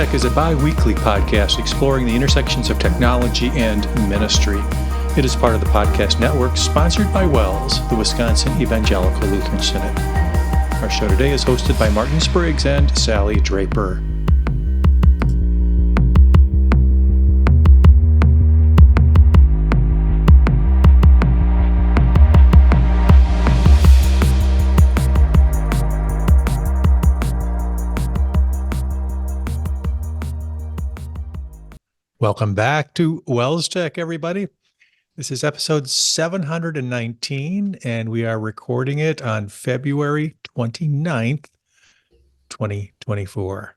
WELSTech is a bi-weekly podcast exploring the intersections of technology and ministry. It is part of the podcast network sponsored by WELS, the Wisconsin Evangelical Lutheran Synod. Our show today is hosted by Martin Spriggs and Sally Draper. Welcome back to WELSTech, everybody. This is episode 719, and we are recording it on February 29th, 2024.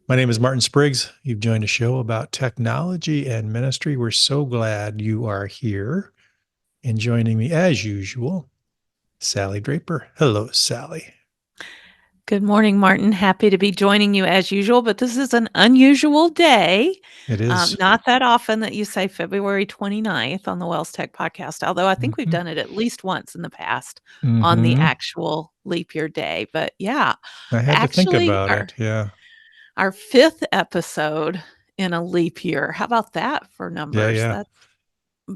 My name is Martin Spriggs. You've joined a show about technology and ministry. We're so glad you are here. And joining me, as usual, Sally Draper. Hello, Sally. Good morning, Martin. Happy to be joining you as usual, but this is an unusual day. It is. Not that often that you say February 29th on the WELSTech podcast, although I think we've done it at least once in the past on the actual leap year day. But yeah, I had to think about it. Yeah. Our fifth episode in a leap year. How about that for numbers? Yeah. That's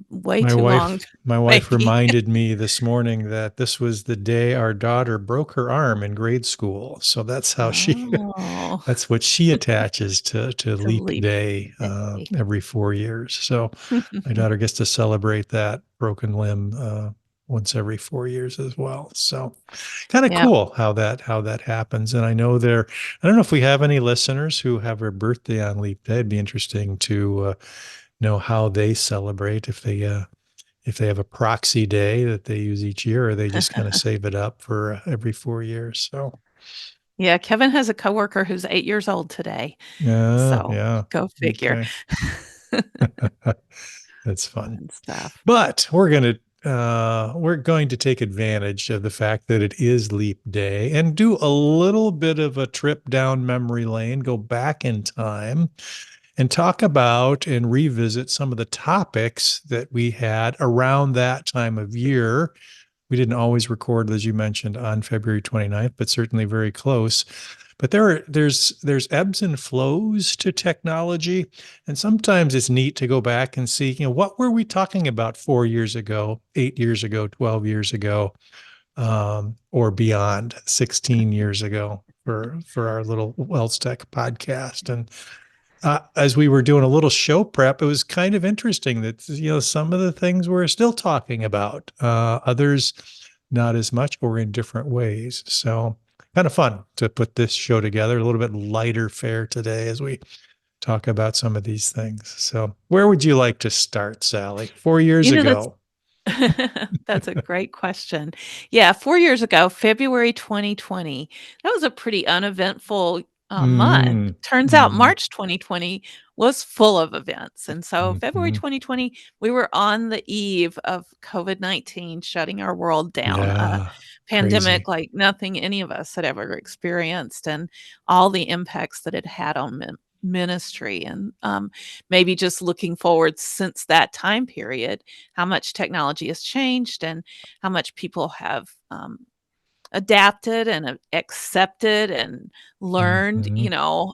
way too long. My wife reminded me this morning that this was the day our daughter broke her arm in grade school. So that's how that's what she attaches to Leap Day every 4 years. So my daughter gets to celebrate that broken limb once every 4 years as well. So kind of cool how that happens. And I know I don't know if we have any listeners who have their birthday on Leap Day. It'd be interesting to know how they celebrate, if they have a proxy day that they use each year, or they just kind of save it up for every 4 years. So yeah, Kevin has a coworker who's 8 years old today. Go figure. Okay. That's fun stuff. But we're going to take advantage of the fact that it is Leap Day and do a little bit of a trip down memory lane, go back in time, and talk about and revisit some of the topics that we had around that time of year. We didn't always record, as you mentioned, on February 29th, but certainly very close. But there's ebbs and flows to technology, and sometimes it's neat to go back and see, what were we talking about 4 years ago, 8 years ago, 12 years ago, or beyond, 16 years ago for our little WELSTech podcast. And as we were doing a little show prep, it was kind of interesting that, some of the things we're still talking about, others not as much or in different ways. So kind of fun to put this show together, a little bit lighter fare today as we talk about some of these things. So where would you like to start, Sally? 4 years ago. That's a great question. Yeah, 4 years ago, February 2020, that was a pretty uneventful month. Turns out March 2020 was full of events. And so February 2020, we were on the eve of COVID-19 shutting our world down. A pandemic like nothing any of us had ever experienced, and all the impacts that it had on ministry. And maybe just looking forward since that time period, how much technology has changed and how much people have adapted and accepted and learned.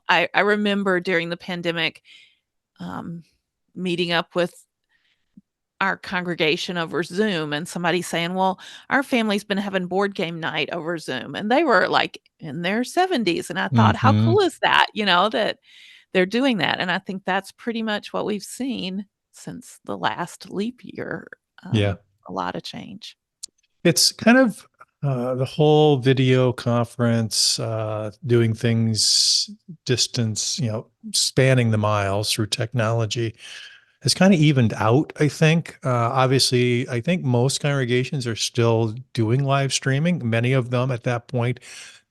I remember during the pandemic meeting up with our congregation over Zoom, and somebody saying, well, our family's been having board game night over Zoom, and they were like in their 70s. And I thought, how cool is that, that they're doing that. And I think that's pretty much what we've seen since the last leap year. A lot of change. It's kind of the whole video conference, doing things distance, spanning the miles through technology has kind of evened out, I think. Obviously, I think most congregations are still doing live streaming. Many of them at that point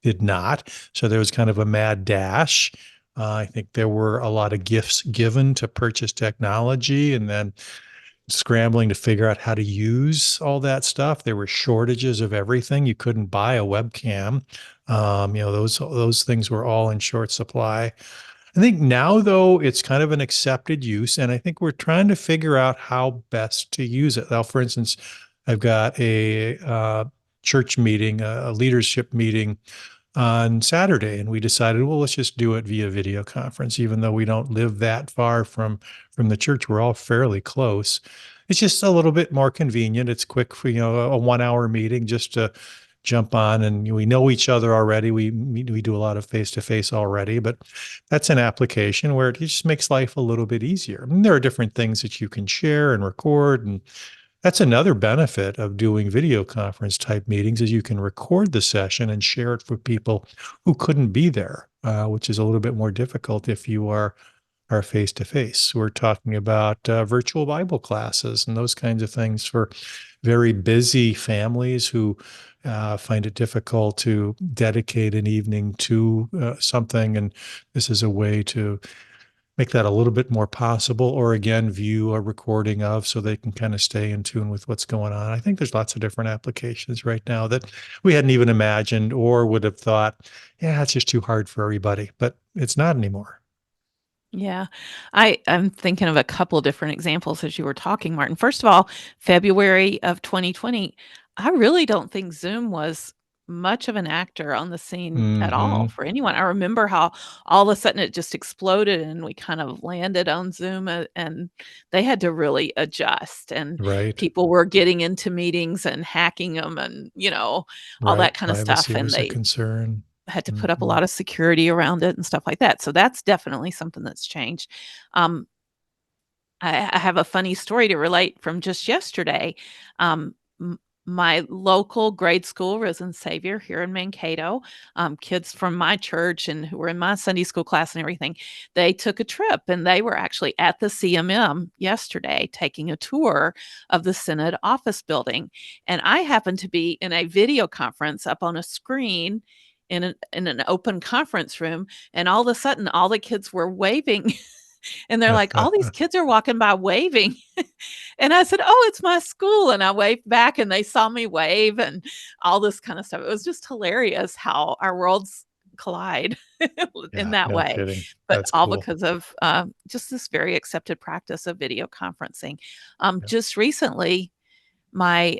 did not. So there was kind of a mad dash. I think there were a lot of gifts given to purchase technology and then scrambling to figure out how to use all that stuff. There were shortages of everything. You couldn't buy a webcam. Those things were all in short supply. I think now, though, it's kind of an accepted use, and I think we're trying to figure out how best to use it. Now, for instance, I've got a church meeting, a leadership meeting on Saturday, and we decided, well, let's just do it via video conference, even though we don't live that far from the church. We're all fairly close. It's just a little bit more convenient. It's quick for, a 1 hour meeting just to jump on, and we know each other already. We do a lot of face to face already, but that's an application where it just makes life a little bit easier. And there are different things that you can share and record, and that's another benefit of doing video conference type meetings is you can record the session and share it for people who couldn't be there, which is a little bit more difficult if you are face to face. We're talking about virtual Bible classes and those kinds of things for very busy families who find it difficult to dedicate an evening to something. And this is a way to make that a little bit more possible, or again, view a recording of so they can kind of stay in tune with what's going on. I think there's lots of different applications right now that we hadn't even imagined or would have thought, yeah, it's just too hard for everybody, but it's not anymore. Yeah. I'm thinking of a couple different examples as you were talking, Martin. First of all, February of 2020, I really don't think Zoom was much of an actor on the scene at all Hmm. for anyone. I remember how all of a sudden it just exploded and we kind of landed on Zoom, and they had to really adjust, and Right. people were getting into meetings and hacking them and, all Right. that kind of stuff. Privacy And was a they concern. had to put up a Hmm. lot of security around it and stuff like that. So that's definitely something that's changed. Um, I have a funny story to relate from just yesterday. Um, my local grade school, Risen Savior, here in Mankato, kids from my church and who were in my Sunday school class and everything, they took a trip and they were actually at the CMM yesterday taking a tour of the Synod office building. And I happened to be in a video conference up on a screen in an open conference room. And all of a sudden, all the kids were waving. And they're like, "All these kids are walking by waving." And I said, "Oh, it's my school." And I waved back and they saw me wave and all this kind of stuff. It was just hilarious how our worlds collide in Yeah, that no way, kidding. but That's all cool. because of just this very accepted practice of video conferencing. Yeah. Just recently, my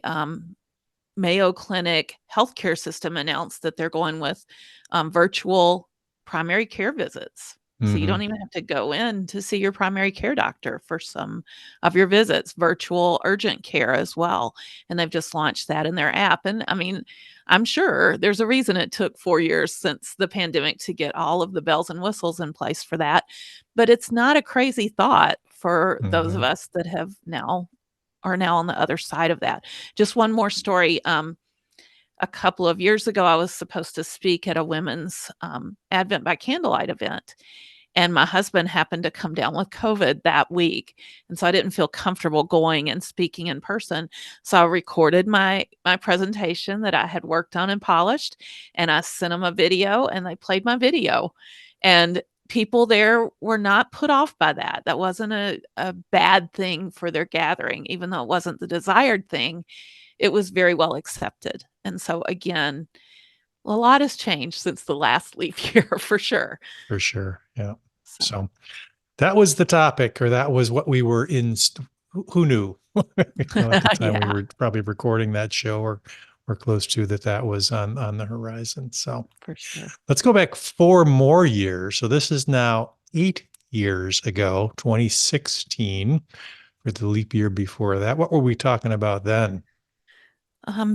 Mayo Clinic healthcare system announced that they're going with virtual primary care visits. So you Hmm. don't even have to go in to see your primary care doctor for some of your visits, virtual urgent care as well. And they've just launched that in their app. And I mean, I'm sure there's a reason it took 4 years since the pandemic to get all of the bells and whistles in place for that. But it's not a crazy thought for those of Hmm. us that have now are now on the other side of that. Just one more story. A couple of years ago, I was supposed to speak at a women's Advent by Candlelight event. And my husband happened to come down with COVID that week. And so I didn't feel comfortable going and speaking in person. So I recorded my presentation that I had worked on and polished, and I sent them a video and they played my video. And people there were not put off by that. That wasn't a bad thing for their gathering, even though it wasn't the desired thing. It was very well accepted. And so again, a lot has changed since the last leap year for sure. For sure. Yeah. So So that was the topic, or that was what we were in. Who knew? At the time we yeah, were probably recording that show, or close to that, that was on the horizon. So for sure. let's go back 4 more years. So this is now 8 years ago, 2016, for the leap year before that. What were we talking about then?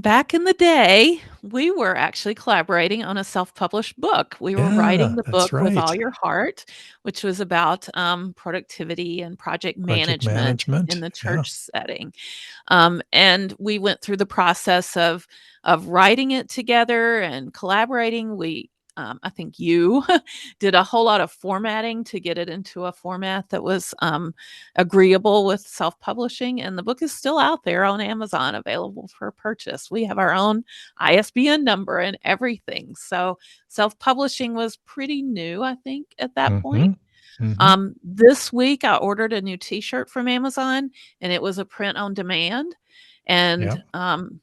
Back in the day, we were actually collaborating on a self-published book. We were writing Yeah, the that's book With All right. Your Heart, which was about productivity and project Project management in management. the Yeah. church setting. And we went through the process of writing it together and collaborating. I think you did a whole lot of formatting to get it into a format that was agreeable with self-publishing, and the book is still out there on Amazon, available for purchase. We have our own ISBN number and everything. So self-publishing was pretty new, I think, at that point. Mm-hmm. Mm-hmm. This week I ordered a new t-shirt from Amazon, and it was a print on demand. Yeah. And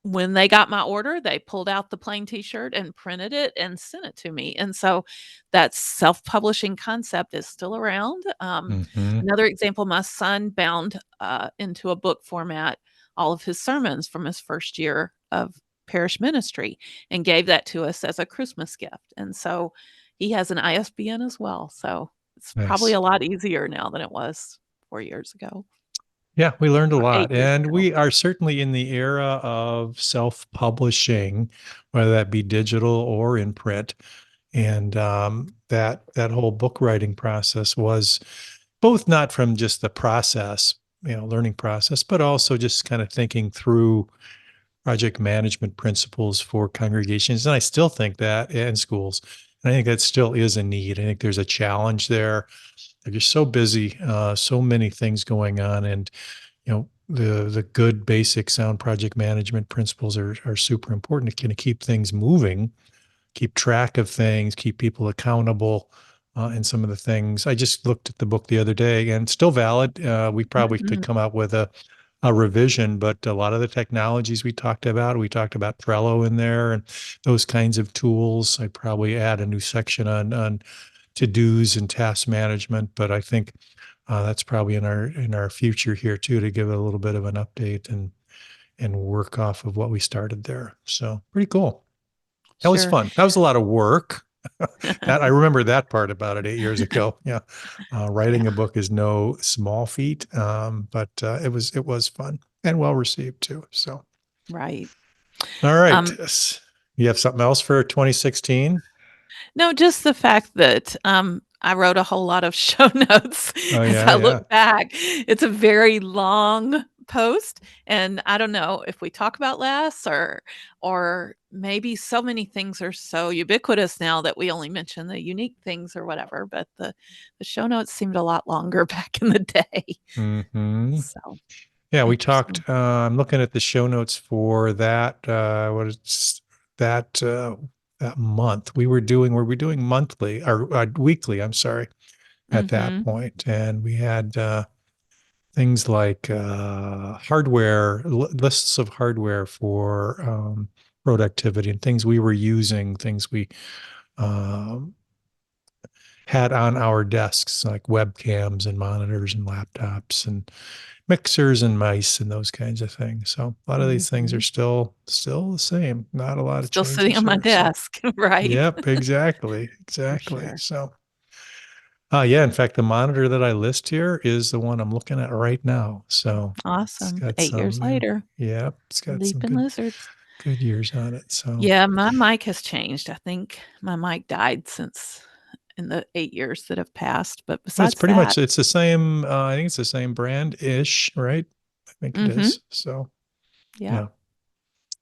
when they got my order, they pulled out the plain t-shirt and printed it and sent it to me. And so that self-publishing concept is still around. Mm-hmm. Another example, my son bound into a book format all of his sermons from his first year of parish ministry and gave that to us as a Christmas gift. And so he has an ISBN as well. So it's probably Nice. a lot easier now than it was 4 years ago Yeah, we learned a or eight lot. years And ago. we are certainly in the era of self-publishing, whether that be digital or in print. And that whole book writing process was both not from just the process, learning process, but also just kind of thinking through project management principles for congregations. And I still think that in schools. And I think that still is a need. I think there's a challenge there. They're just so busy, so many things going on, and the good basic sound project management principles are super important to kind of keep things moving, keep track of things, keep people accountable. And some of the things I just looked at the book the other day, and still valid. We probably could Mhm. come out with a revision, but a lot of the technologies we talked about Trello in there and those kinds of tools. I'd probably add a new section on to-dos and task management, but I think that's probably in our future here too, to give it a little bit of an update and work off of what we started there. So pretty cool. That was Sure. fun. That was a lot of work. That I remember that part about it 8 years ago. Yeah, Yeah, writing a book is no small feat, but it was fun and well received too. So, right. all right, Um, you have something else for 2016? no, just the fact that, I wrote a whole lot of show notes Oh as yeah, I yeah. look back. It's a very long post, and I don't know if we talk about less or maybe so many things are so ubiquitous now that we only mention the unique things or whatever, but the show notes seemed a lot longer back in the day. Hmm. So, Yeah, we talked. interesting. I'm looking at the show notes for that. What is that? That month we were doing monthly or weekly. I'm sorry, at that Mhm. point, and we had things like hardware lists of hardware for productivity and things we were using, things we um, had on our desks, like webcams and monitors and laptops and mixers and mice and those kinds of things. So a lot of these things are Mhm. still the same. Not a lot of Still sitting changes on my here. So desk, right? yep, exactly, For exactly. sure. So yeah, in fact, the monitor that I list here is the one I'm looking at right now. So it's Awesome. got 8 years some, later, yeah, it's got some leaping good lizards. good years on it. So Yeah, my mic has changed. I think my mic died since in the 8 years that have passed, but it's besides pretty much that. it's the same. I think it's the same brand ish, right? I think it Mhm. is. So Yeah, yeah.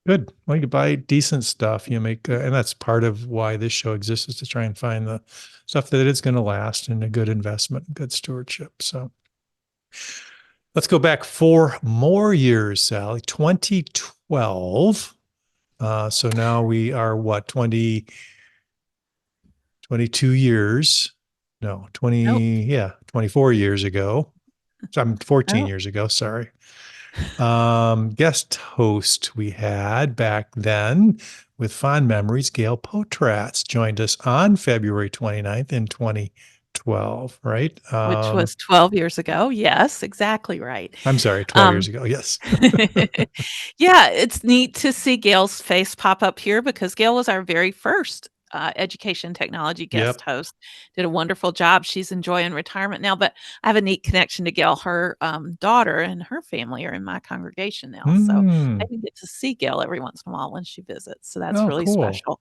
Good. Well, you buy decent stuff. You make, and that's part of why this show exists, is to try and find the stuff that is going to last and a good investment, good stewardship. So let's go back 4 more years, Sally. 2012. So now we are what, 22 years? No, nope, 24 years ago. So I'm 14 no, years ago. Sorry. Guest host we had back then with fond memories, Gail Potratz joined us on February 29th in 2012, right? which was 12 years ago. Yes, exactly right. I'm sorry, 12 years Um, ago. Yes. yeah, it's neat to see Gail's face pop up here because Gail was our very first education technology guest Yep. host. Did a wonderful job. She's enjoying retirement now, but I have a neat connection to Gail. Her daughter and her family are in my congregation now. So I Hmm. can get to see Gail every once in a while when she visits. So that's Oh, really cool. special.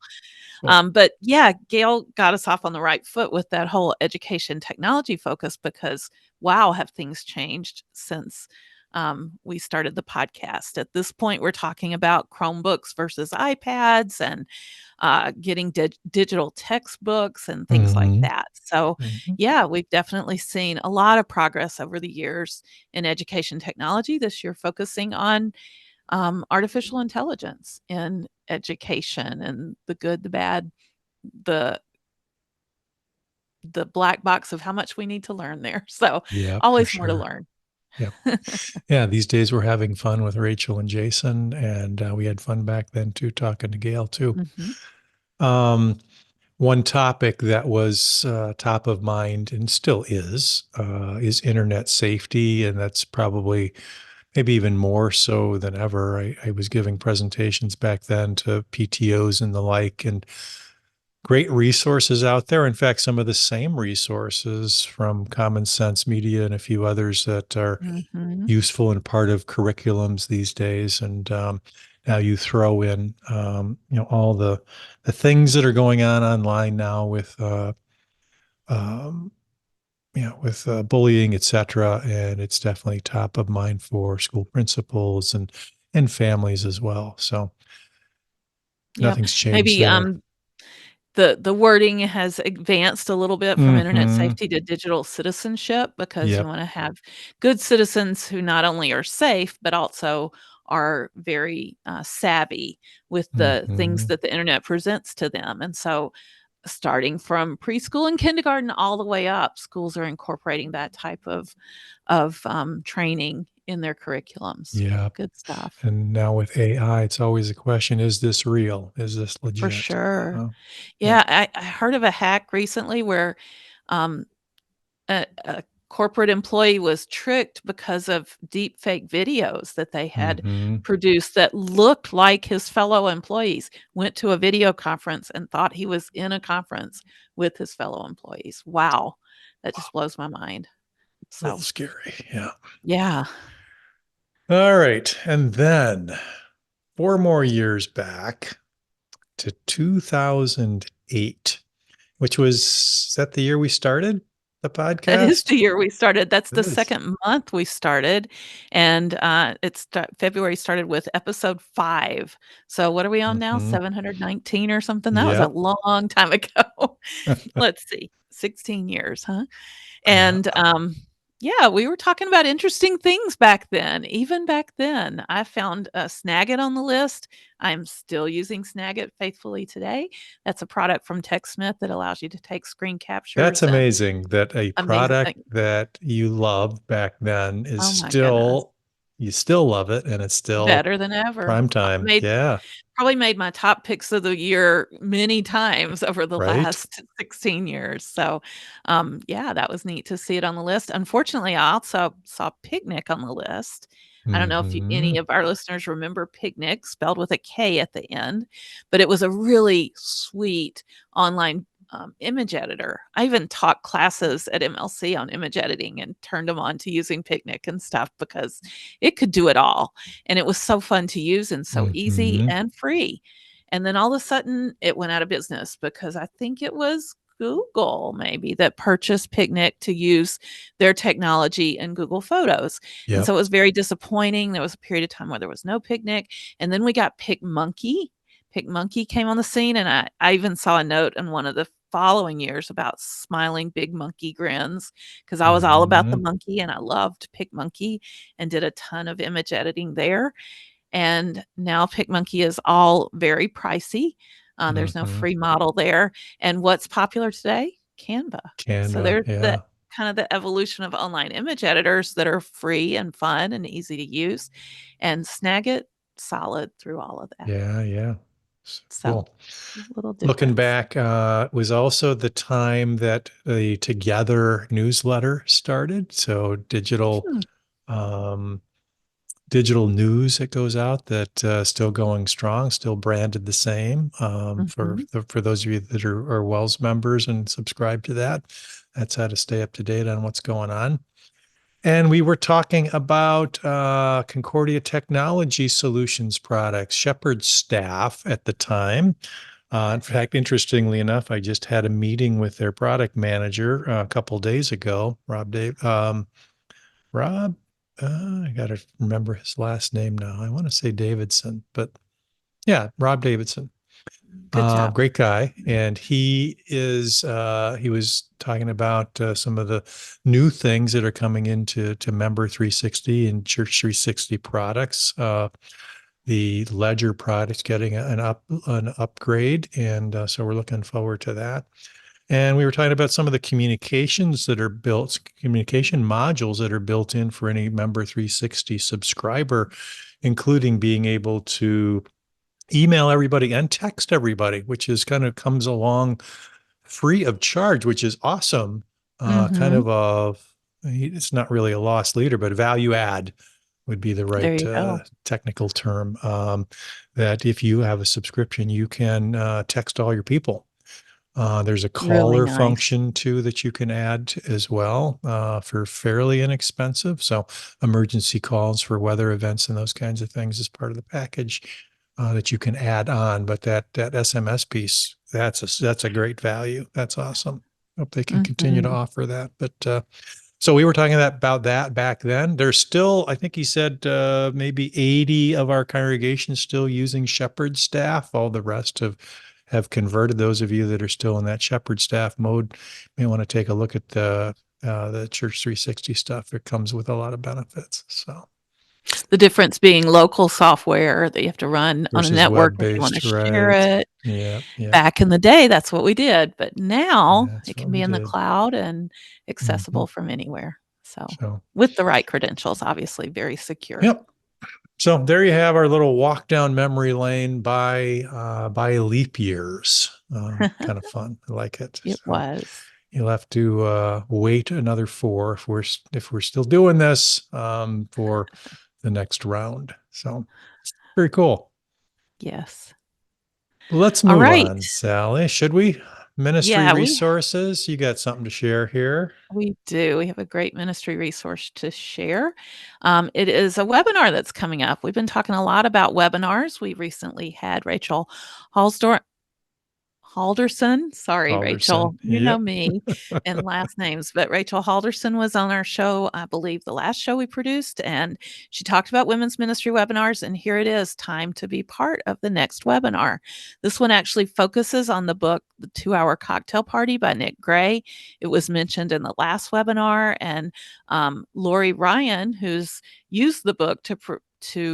Cool. But yeah, Gail got us off on the right foot with that whole education technology focus because wow, have things changed since we started the podcast. At this point, we're talking about Chromebooks versus iPads and getting digital textbooks and things like Hmm. that. So, Hmm. yeah, we've definitely seen a lot of progress over the years in education technology. This year, focusing on artificial intelligence in education and the good, the bad, the the black box of how much we need to learn there. So, Yeah, for always more to sure. learn. Yeah. Yeah. These days we're having fun with Rachel and Jason, and we had fun back then too, talking to Gail too. Mhm. Um, One topic that was top of mind and still is internet safety, and that's probably maybe even more so than ever. I was giving presentations back then to PTOs and the like, and great resources out there. In fact, some of the same resources from Common Sense Media and a few others that are Mhm. useful and part of curriculums these days. And now you throw in, all the things that are going on online now with, um, with bullying, etc. And it's definitely top of mind for school principals and families as well. So Yep. nothing's changed Maybe, there. the wording has advanced a little bit from internet Mm-hmm. safety to digital citizenship because you Yep. wanna have good citizens who not only are safe, but also are very, savvy with the things Mm-hmm. that the internet presents to them, and so starting from preschool and kindergarten all the way up, schools are incorporating that type of training in their curriculums. Yep. Good stuff. And now with AI, it's always a question, is this real? Is this For legit? sure. Yeah. Yeah, I heard of a hack recently where, um, a corporate employee was tricked because of deep fake videos that they had Mm-hmm. produced that looked like his fellow employees, went to a video conference and thought he was in a conference with his fellow employees. Wow. That just blows my mind. A little So, scary. Yeah. yeah. All right. And then 4 more years back to 2008, which was, is that the year we started the That is podcast? the year we started. That's It the is. 2nd month we started, and, February started with episode 5. So what are we on now? Mm-hmm. 719 or something? That was a Yep. long time ago. Let's see, 16 years, huh? Yeah. And, yeah, we were talking about interesting things back then. Even back then, I found, Snagit on the list. I'm still using Snagit faithfully today. That's a product from TechSmith that allows you to take screen That's captures and amazing that a product amazing. that you loved back then is Oh my goodness. still, you still love it and it's still Better than ever. prime time. Made Yeah. Probably made my top picks of the year many times over the Right. last 16 years. So, yeah, that was neat to see it on the list. Unfortunately, I also saw Picnic on the list. I don't know if Mm-hmm. any of our listeners remember Picnic, spelled with a K at the end, but it was a really sweet online image editor. I even taught classes at MLC on image editing and turned them on to using Picnic and stuff because it could do it all. And it was so fun to use and so easy Mm-hmm. and free. And then all of a sudden it went out of business because I think it was Google maybe that purchased Picnic to use their technology in Google Photos. And so Yep. it was very disappointing. There was a period of time where there was no Picnic. And then we got PicMonkey. PicMonkey came on the scene. And I even saw a note in one of the following years about smiling big monkey grins because I was all about the Mm-hmm. monkey and I loved PicMonkey and did a ton of image editing there. And now PicMonkey is all very pricey. There's no Mm-hmm. free model there. And what's popular today? Canva. So Canva. there's the Yeah. kind of the evolution of online image editors that are free and fun and easy to use. And Snagit, solid through all of that. Yeah. Yeah. So Cool. a little Looking difference. back, it was also the time that the Together newsletter started. So Hmm. um, digital news that goes out that still going strong, still branded the same. Mhm. For those of you that are Wells members and subscribe to that, that's how to stay up to date on what's going on. And we were talking about Concordia Technology Solutions products, Shepherd Staff at the time. In fact, interestingly enough, I just had a meeting with their product manager a couple days ago, Rob, I got to remember his last name now. I want to say Davidson, but yeah, Rob Davidson. Good job. Great guy. And he was talking about some of the new things that are coming into Member 360 and Church 360 products. The Ledger product's getting an upgrade. And so we're looking forward to that. And we were talking about some of the communication modules that are built in for any Member 360 subscriber, including being able to email everybody and text everybody, which is kind of comes along free of charge, which is awesome. Kind Mhm. of it's not really a loss leader, but a value add would be the There right you go. technical term. That if you have a subscription, you can text all your people. There's a Really caller nice. function too that you can add as well for fairly inexpensive. So emergency calls for weather events and those kinds of things is part of the package that you can add on. But that SMS piece, that's a great value. That's awesome. Hope they can continue to Mhm. offer that. But so we were talking about that back then. There's still, I think he said, maybe 80 of our congregation still using shepherd staff. All the rest have converted. Those of you that are still in that shepherd staff mode may want to take a look at the Church 360 stuff. It comes with a lot of benefits. So The difference being local software that you have to run on a versus network web if you wanna based, share right? it. Yeah, yeah, Back in the day, that's what we did, but now that's it what can we be in the did. cloud and Hmm. accessible from anywhere. So, So, with the right credentials, obviously very secure. yep. So there you have our little walk down memory lane by leap years. Kind of fun. I like it. It So was. you'll have to wait another 4 if we're still doing this for the next round. So very cool. Yes. Let's All move right. on, Sally. Should we? Ministry Yeah, we resources. You got something to share here? we do. We have a great ministry resource to share. It is a webinar that's coming up. We've been talking a lot about webinars. We recently had Rachel Halsdor Halderson. Sorry, Alderson. Rachel. You know Yep. me and last names, but Rachel Halderson was on our show, I believe the last show we produced, and she talked about women's ministry webinars. And here it is, time to be part of the next webinar. This one actually focuses on the book, The 2 Hour Cocktail Party by Nick Gray. It was mentioned in the last webinar, and Lori Ryan, who's used the book to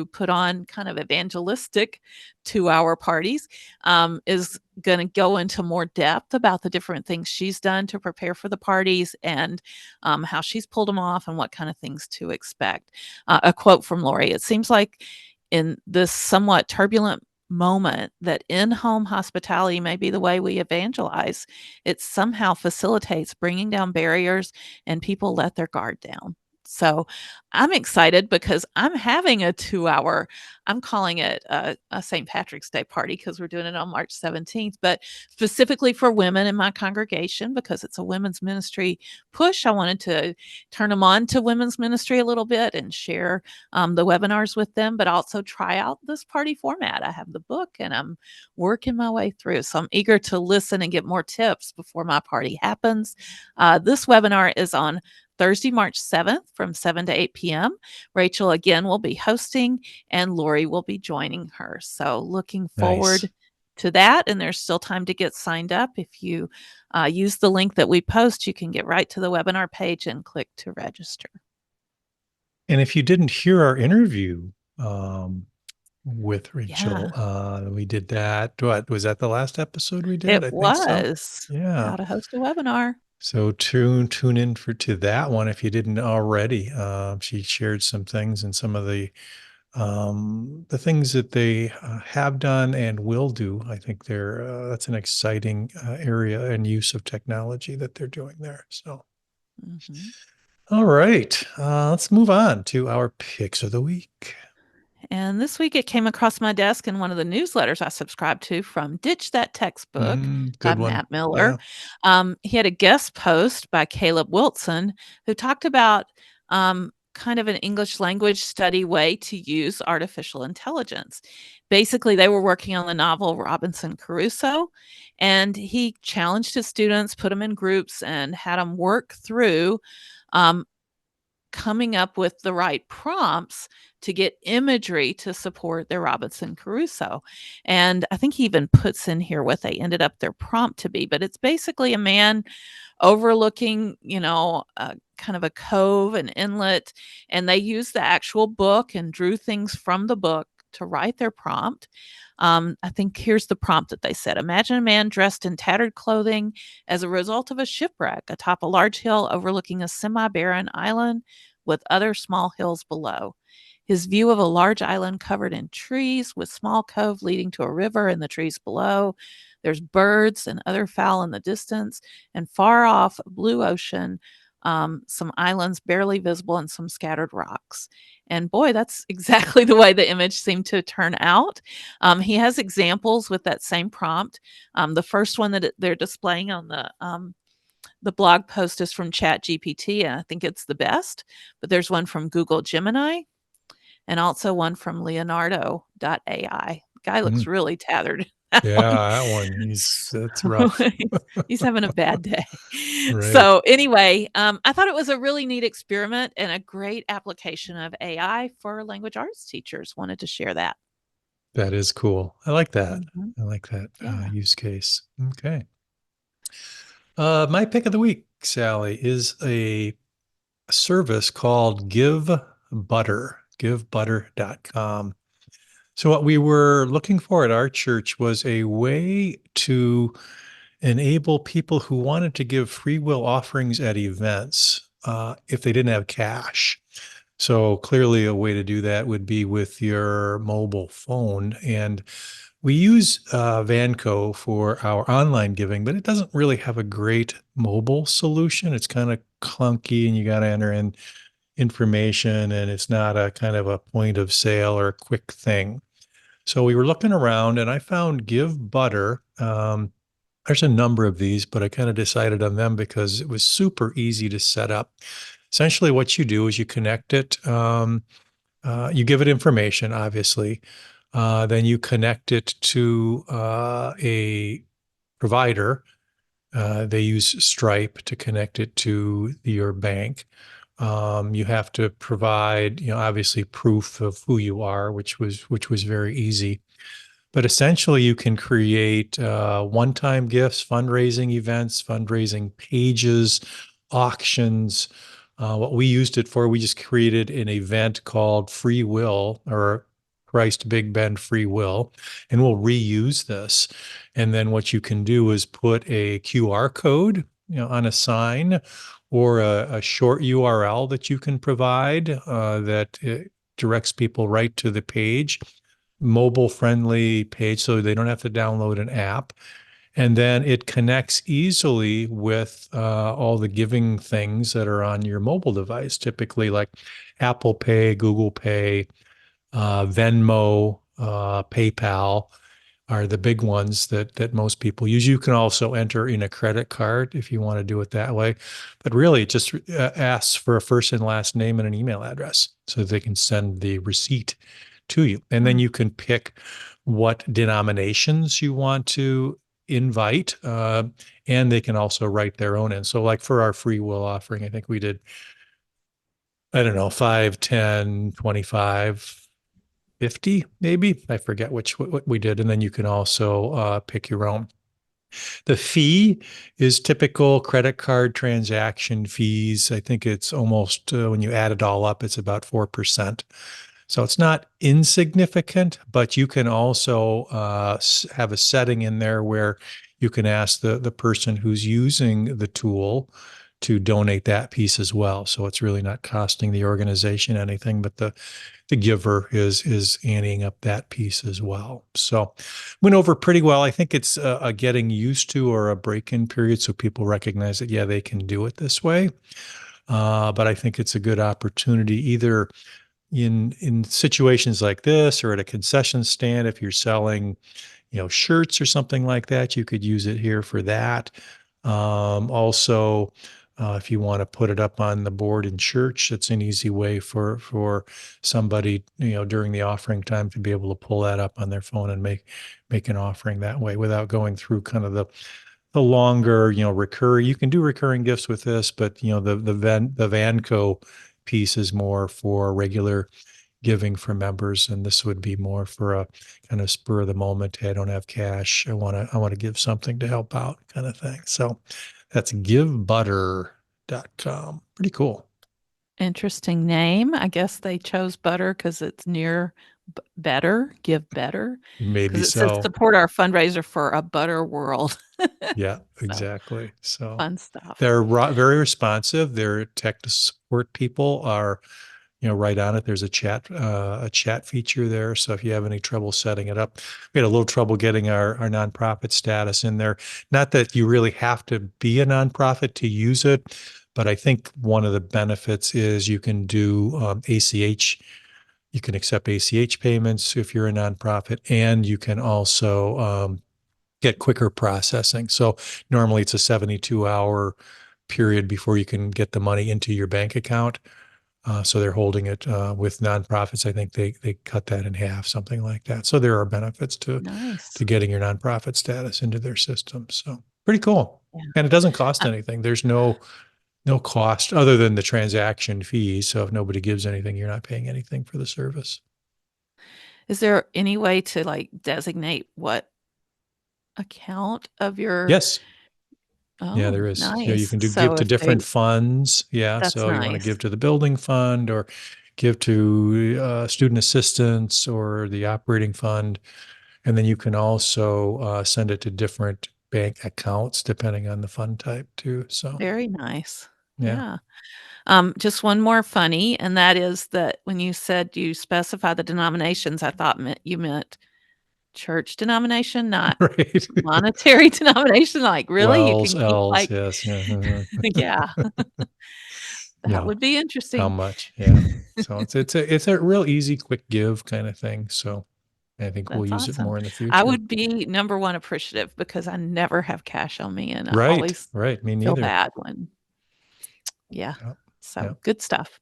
put on kind of evangelistic 2 hour parties, is going to go into more depth about the different things she's done to prepare for the parties and how she's pulled them off and what kind of things to expect. A quote from Lori: "It seems like in this somewhat turbulent moment that in-home hospitality may be the way we evangelize. It somehow facilitates bringing down barriers and people let their guard down." So I'm excited because I'm having a 2 hour, I'm calling it a St. Patrick's Day party because we're doing it on March 17th, but specifically for women in my congregation because it's a women's ministry push. I wanted to turn them on to women's ministry a little bit and share the webinars with them, but also try out this party format. I have the book and I'm working my way through. So I'm eager to listen and get more tips before my party happens. This webinar is on Thursday, March 7th from 7 to 8 p.m. Rachel again will be hosting and Lori will be joining her. So looking Nice. forward to that. And there's still time to get signed up. If you use the link that we post, you can get right to the webinar page and click to register. And if you didn't hear our interview with Yeah, Rachel, we did that. What was that the last episode we did? it I think so. was Yeah. how to host a webinar. So tune in for to that one if you didn't already. She shared some things and some of the things that they have done and will do. I think that's an exciting area and use of technology that they're doing there. So, Mhm. all right, let's move on to our picks of the week. And this week it came across my desk in one of the newsletters I subscribe to from Ditch That Textbook by Good one. Matt Miller. Yeah. He had a guest post by Caleb Wilson who talked about kind of an English language study way to use artificial intelligence. Basically, they were working on the novel Robinson Crusoe, and he challenged his students, put them in groups, and had them work through um, coming up with the right prompts to get imagery to support their Robinson Crusoe. And I think he even puts in here what they ended up their prompt to be, but it's basically a man overlooking, kind of a cove, an inlet, and they used the actual book and drew things from the book to write their prompt. I think here's the prompt that they said: Imagine a man dressed in tattered clothing as a result of a shipwreck atop a large hill overlooking a semi barren island with other small hills below. His view of a large island covered in trees with small cove leading to a river in the trees below. There's birds and other fowl in the distance, and far off, a blue ocean some islands barely visible, and some scattered rocks. And boy, that's exactly the way the image seemed to turn out. He has examples with that same prompt. The first one that they're displaying on the blog post is from ChatGPT, and I think it's the best. But there's one from Google Gemini and also one from Leonardo AI. Guy looks Mm. really tattered. That Yeah, one. that one, that's So rough. he's having a bad day. Right. So anyway, I thought it was a really neat experiment and a great application of AI for language arts teachers. Wanted to share that. That is cool. I like that. Mhm. I like that Yeah. use case. Okay. My pick of the week, Sally, is a service called Give Butter, givebutter.com. So what we were looking for at our church was a way to enable people who wanted to give free will offerings at events if they didn't have cash. So clearly, a way to do that would be with your mobile phone. And we use Vanco for our online giving, but it doesn't really have a great mobile solution. It's kind of clunky, and you got to enter in information, and it's not a kind of a point of sale or a quick thing. So we were looking around, and I found Give Butter. There's a number of these, but I kind of decided on them because it was super easy to set up. Essentially, what you do is you connect it. You give it information, obviously. Then you connect it to a provider. They use Stripe to connect it to your bank. You have to provide, obviously proof of who you are, which was very easy. But essentially, you can create one-time gifts, fundraising events, fundraising pages, auctions. What we used it for, we just created an event called Free Will or Christ Big Ben Free Will, and we'll reuse this. And then what you can do is put a QR code, on a sign or a short URL that you can provide that directs people right to the page, mobile friendly page so they don't have to download an app. And then it connects easily with all the giving things that are on your mobile device, typically like Apple Pay, Google Pay, Venmo, PayPal are the big ones that most people use. You can also enter in a credit card if you want to do it that way. But really, it just asks for a first and last name and an email address so that they can send the receipt to you. And then Mm. you can pick what denominations you want to invite, and they can also write their own in. So, like for our free will offering, I think we did, I don't know, 5, 10, 25, 50, maybe. I forget what we did. And then you can also pick your own. The fee is typical credit card transaction fees. I think it's almost, when you add it all up, it's about 4%. So it's not insignificant, but you can also have a setting in there where you can ask the person who's using the tool to donate that piece as well. So it's really not costing the organization anything, but the giver is anteing up that piece as well. So went over pretty well. I think it's a getting used to or a break-in period, so people recognize that yeah, they can do it this way. But I think it's a good opportunity either in situations like this or at a concession stand if you're selling shirts or something like that, you could use it here for that. Also, if you want to put it up on the board in church, it's an easy way for somebody during the offering time to be able to pull that up on their phone and make an offering that way without going through kind of the longer recurring. You can do recurring gifts with this, but the Vanco piece is more for regular giving for members, and this would be more for a kind of spur of the moment. Hey, I don't have cash. I want to give something to help out kind of thing. So that's givebutter.com. Pretty cool. Interesting name. I guess they chose butter because it's near better, give better, because Maybe it says so. support our fundraiser for a butter world. Yeah, So exactly. So fun stuff. they're very responsive. Their tech support people are right on it. There's a chat feature there. So if you have any trouble setting it up, we had a little trouble getting our nonprofit status in there. Not that you really have to be a nonprofit to use it, But I think one of the benefits is you can do ACH. You can accept ACH payments if you're a nonprofit, and you can also get quicker processing. So normally it's a 72-hour period before you can get the money into your bank account. So they're holding it with nonprofits. I think they cut that in half, something like that. So there are benefits to Nice. getting your nonprofit status into their system. So pretty cool. Yeah. And it doesn't cost Uh, anything. There's no cost other than the transaction fees. So if nobody gives anything, you're not paying anything for the service. is there any way to, like, designate what account of your Yes. Yeah, there Oh, is. Yeah, you nice. can give So to if they different funds. Yeah, That's so you want to nice. give to the building fund or give to student assistance or the operating fund. And then you can also send it to different bank accounts depending on the fund type too. So, Very nice. yeah. Yeah. Just one more funny, and that is that when you said you specify the denominations, I thought you meant church denomination, not Right. monetary denomination. Like, really? You Wells, can keep, L's, like yes. Yeah. Yeah, that Yeah. would be How interesting. much? Yeah. So it's a real easy, quick give kind of thing. So I think we'll That's use it awesome. more in the I future. would be number 1 appreciative because I never have cash on me, and I Right. always Right. Me feel neither. bad when Yeah. Yep. So, Yep. good stuff.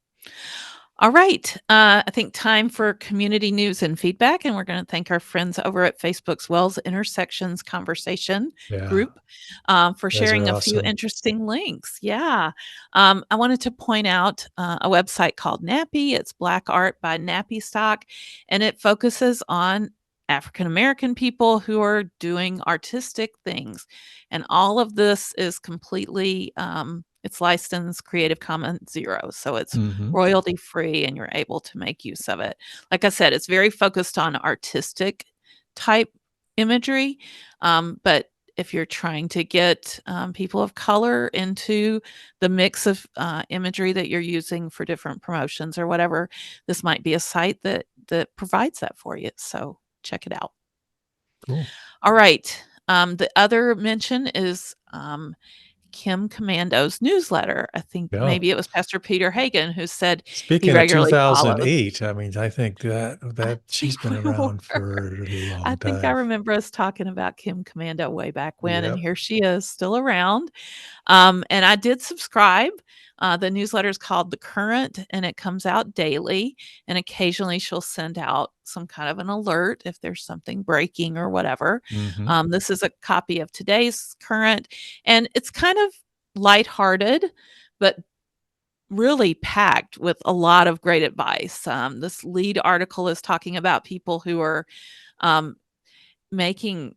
All right. I think time for community news and feedback. And we're going to thank our friends over at Facebook's Wells Intersections Conversation Yeah. group for You guys are sharing a few awesome. interesting links. Yeah. I wanted to point out a website called Nappy. It's Black Art by Nappy Stock, and it focuses on African American people who are doing artistic things. And all of this is completely it's licensed Creative Commons Zero. So it's Hmm. royalty free and you're able to make use of it. Like I said, it's very focused on artistic type imagery. But if you're trying to get people of color into the mix of imagery that you're using for different promotions or whatever, this might be a site that provides that for you. So check it out. Cool. All right. The other mention is Kim Commando's newsletter. I think Yeah. maybe it was Pastor Peter Hagen who said he Speaking of regularly follows. 2008, I mean, I think I that she's think been we were. around for a I long think I time. remember us talking about Kim Commando way back when, and Yep. here she is still around. And I did subscribe. The newsletter is called The Current, and it comes out daily. And occasionally she'll send out some kind of an alert if there's something breaking or whatever. Hmm. This is a copy of today's Current, and it's kind of lighthearted, but really packed with a lot of great advice. This lead article is talking about people who are um, making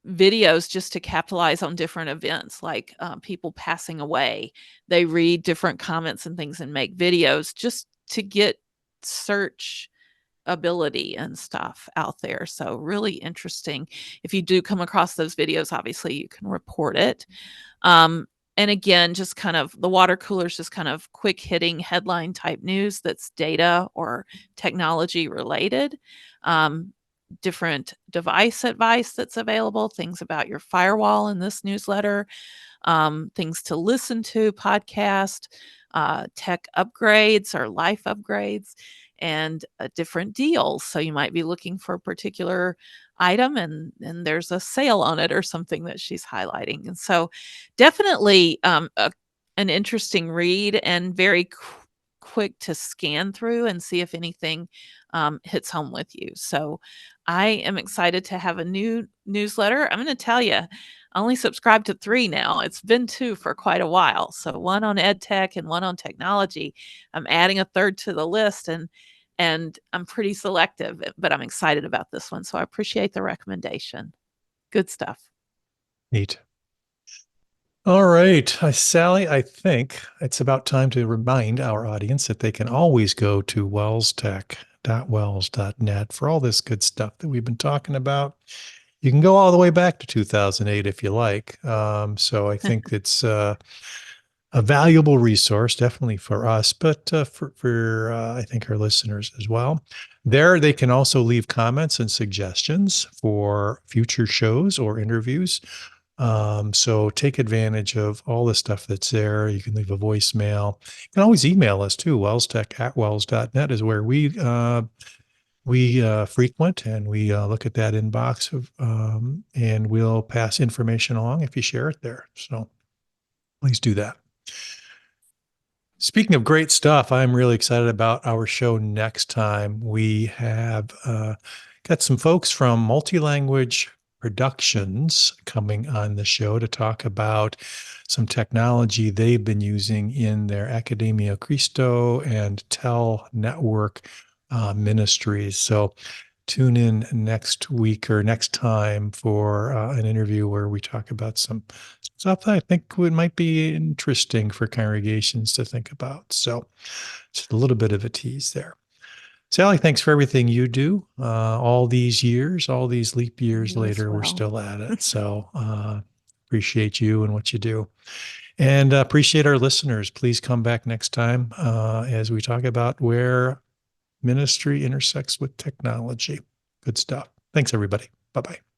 videos just to capitalize on different events, like people passing away. They read different comments and things and make videos just to get search ability and stuff out there. So, really interesting. If you do come across those videos, obviously you can report it. Um, and again, just kind of the water cooler is just kind of quick hitting headline type news that's data or technology related. Um, Different device advice that's available, things about your firewall in this newsletter, things to listen to, podcast, tech upgrades or life upgrades, and different deals. So you might be looking for a particular item and there's a sale on it or something that she's highlighting. And so definitely an interesting read and very quick to scan through and see if anything hits home with you. So I am excited to have a new newsletter. I'm going to tell you, I only subscribe to 3 now. It's been 2 for quite a while. So one on ed tech and one on technology. I'm adding a third to the list and I'm pretty selective, but I'm excited about this one. So I appreciate the recommendation. Good stuff. Neat. All right, Sally, I think it's about time to remind our audience that they can always go to wellstech.wells.net for all this good stuff that we've been talking about. You can go all the way back to 2008 if you like. So I think it's a valuable resource, definitely for us, but for I think our listeners as well. There, they can also leave comments and suggestions for future shows or interviews. So take advantage of all the stuff that's there. You can leave a voicemail. You can always email us too. WELSTech@wels.net is where we frequent, and we look at that inbox and we'll pass information along if you share it there. So please do that. Speaking of great stuff, I'm really excited about our show next time. We have got some folks from Multilanguage Productions coming on the show to talk about some technology they've been using in their Academia Cristo and Tel network ministries. So tune in next week or next time for an interview where we talk about some stuff that I think might be interesting for congregations to think about. So just a little bit of a tease there. Sally, thanks for everything you do. All these years, all these leap years You as later, we're well. still at it. So appreciate you and what you do. And appreciate our listeners. Please come back next time as we talk about where ministry intersects with technology. Good stuff. Thanks, everybody. Bye bye.